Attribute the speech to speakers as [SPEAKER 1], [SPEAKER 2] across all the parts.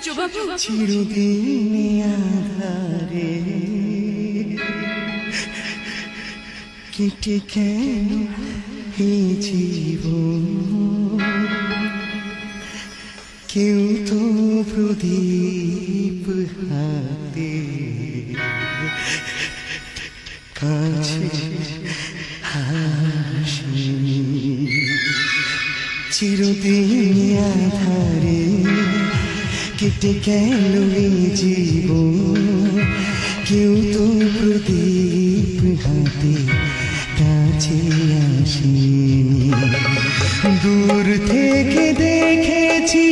[SPEAKER 1] সূর্যবাবু
[SPEAKER 2] চিরদিন আধারে কেটে কেন এই জীবন, কেউ তো প্রদীপ হাতে কাছে হাসিনি। চিরদিন আধারে কেটে গেল এই জীবন, কেউ তো প্রদীপ হাতে কাছে আসেনি। দূর থেকে দেখেছি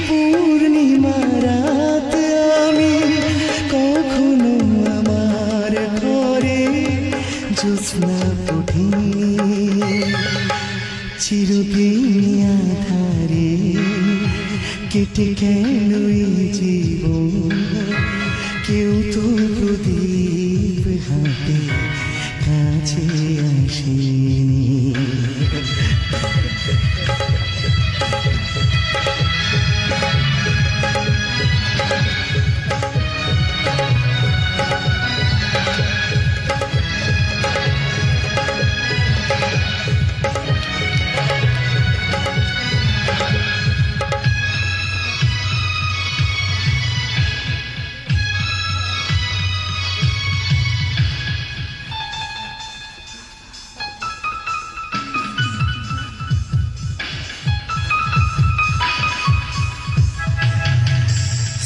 [SPEAKER 2] পূর্ণিমা রাত আমি, কখনো আমার ঘরে জ্যোৎস্না ওঠেনি। চিরদিন আধারে কেটে গেল এই জীবন, কেউ তো প্রদীপ হাতে কাছে আসেনি।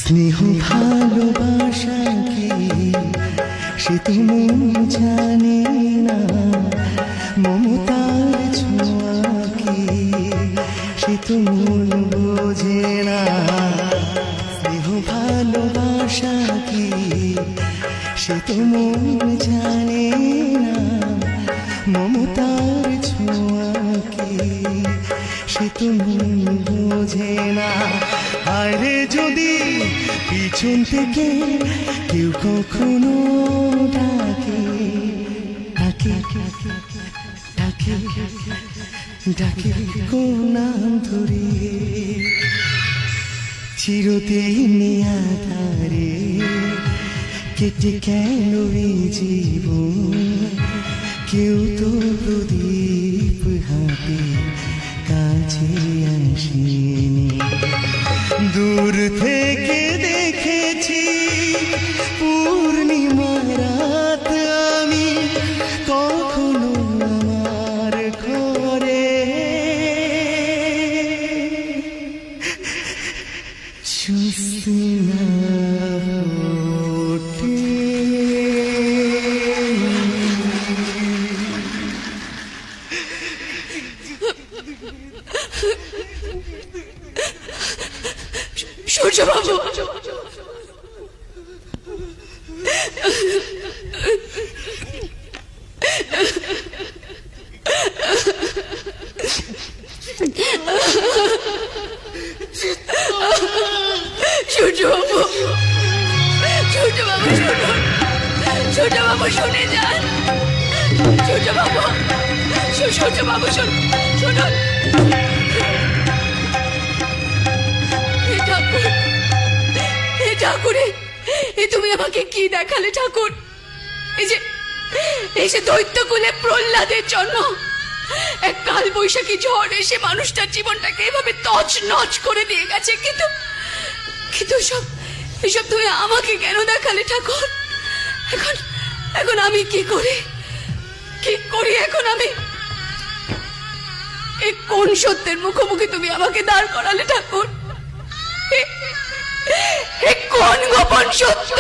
[SPEAKER 2] স্নেহ ভালোবাসা কি সে তো মন জানে না, মমতার ছোঁয়া কি সে তো মন বোঝে না। স্নেহ ভালোবাসা কি সে তো মন জানে না, মমতার ছোঁয়া কি সে তো মন বোঝে না। আরে যদি পিছন থেকে কেউ কখনো ডাকে ডাকে ডাকে ডাকে কোন নাম ধরে, চিরদিন আধারে কেটে গেল এই জীবন, কেউ তো প্রদীপ হাতে কাছে আসেনি। দূর থেকে দেখেছি পূর্ণিমা রাত আমি, কখনো আমার ঘরে জ্যোৎস্না ওঠে।
[SPEAKER 1] সূর্যবাবু সূর্যবাবু সূর্যবাবু শুনুন, সূর্যবাবু শুনে যান, সূর্যবাবু সূর্যবাবু শুনুন। ঠাকুরে তুমি আমাকে কি দেখালে ঠাকুর? এই যে দৈত্যকুলে প্রহ্লাদের জন্য এক কাল বৈশাখী ঝড় এসে মানুষটার জীবনটাকে এভাবে তছনছ করে দিয়ে গেছে, কিন্তু এসব তুমি আমাকে কেন দেখালে ঠাকুর? এখন আমি কি করি এখন আমি? এই কোন সত্যের মুখোমুখি তুমি আমাকে দাঁড় করালে ঠাকুর? কোন গোপন সত্য?